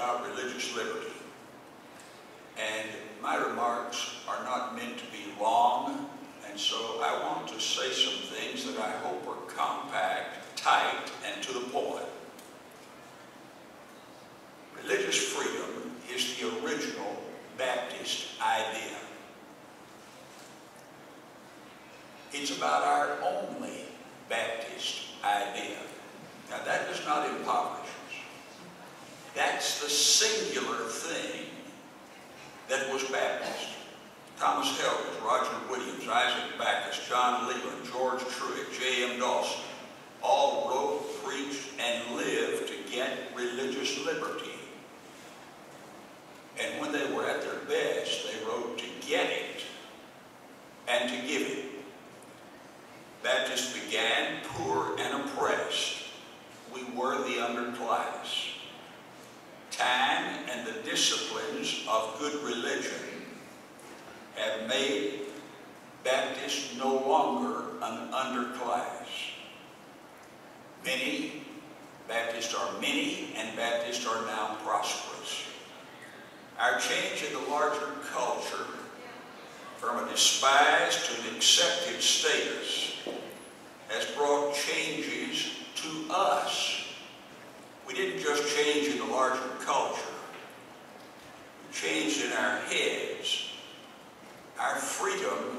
about religious liberty. And my remarks are not meant to be long, and so I want to say some things that I hope are compact, tight, and to the point. Religious freedom is the original Baptist idea. It's about our only Baptist idea. Now that does not impoverish us. That's the singular thing that was Baptist. Thomas Helgers, Roger Williams, Isaac Backus, John Leland, George Truitt, J.M. Dawson, all wrote, preached, and lived to get religious liberty. And when they were at their best, they wrote to get it and to give it. Baptists began poor and oppressed. We were the underclass. Time and the disciplines of good religion have made Baptists no longer an underclass. Baptists are many, and Baptists are now prosperous. Our change in the larger culture from a despised to an accepted status has brought changes to us. We didn't just change in the larger culture. We changed in our heads. Our freedom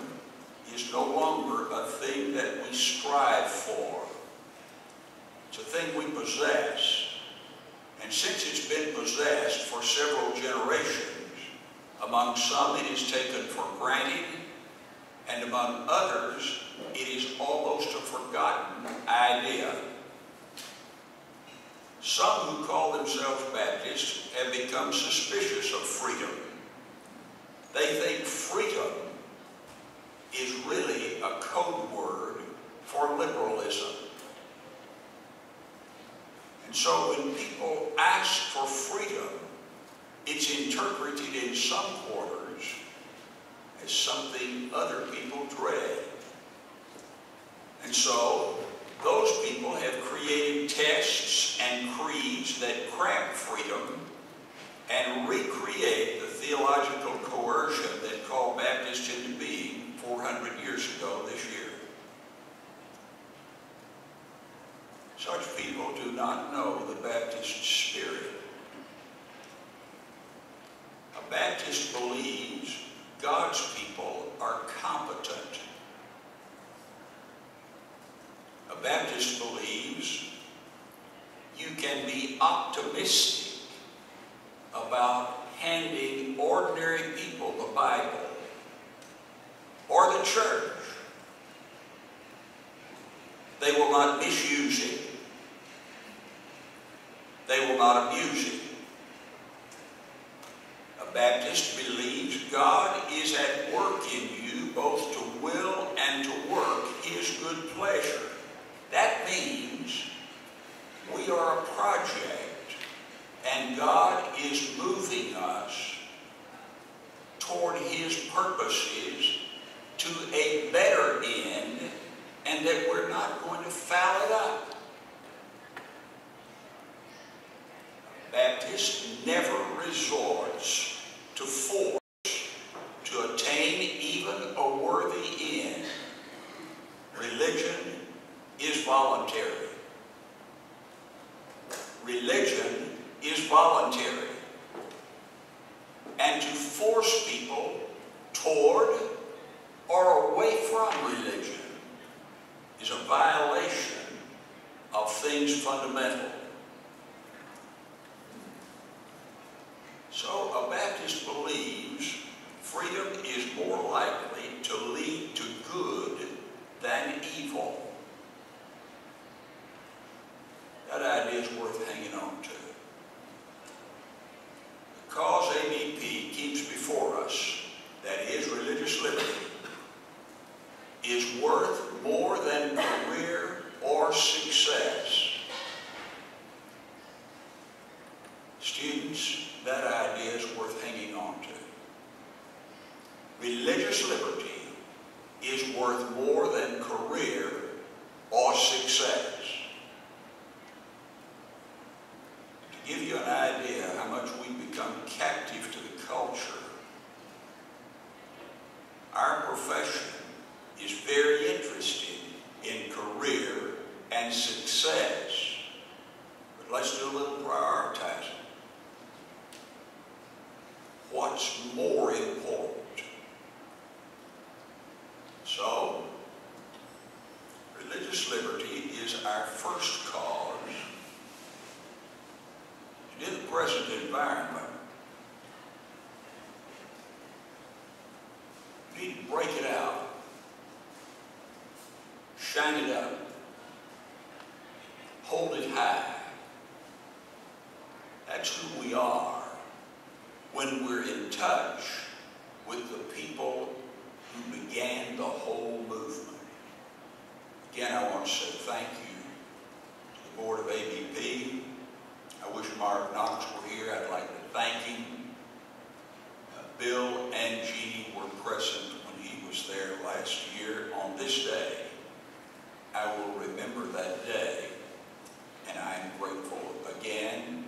is no longer a thing that we strive for. It's a thing we possess. And since it's been possessed for several generations, among some it is taken for granted, and among others it is almost a forgotten idea. Some who call themselves Baptists have become suspicious of freedom. They think freedom is really a code word for liberalism. And so when people ask for freedom, it's interpreted in some quarters as something other people dread. And so those people have created texts and creeds that cramp freedom and recreate the theological coercion that called Baptists into being 400 years ago this year. Such people do not know the Baptist spirit. A Baptist believes God's people are competent. A Baptist believes you can be optimistic about handing ordinary people the Bible or the church. They will not misuse it. They will not abuse it. A Baptist believes God is at work in you both to will and to work His good pleasure. That means we are a project, and God is moving us toward His purposes to a better end, and that we're not going to foul it up. Baptist never resorts to force to attain even a worthy end. Religion is voluntary. Religion is voluntary. And to force people toward or away from religion is a violation of things fundamental. So a Baptist believes freedom is more likely to lead to good than evil. That idea is worth hanging on to. The cause ABP keeps before us, that is religious liberty, is worth more than career or success. Students, that idea is worth hanging on to. Religious liberty is worth more than career or success. To give you an idea how much we become captive to the culture. Our profession is very interested in career and success, but let's do a little prioritizing. What's more important? So, religious liberty is our first cause. And in the present environment, we need to break it out, shine it up, hold it high. That's who we are when we're in touch with the people who began the whole movement. Again, I want to say thank you to the board of ABP. I wish Mark Knox were here. I'd like to thank him. Bill and Jeannie were present when he was there last year. On this day, I will remember that day, and I am grateful again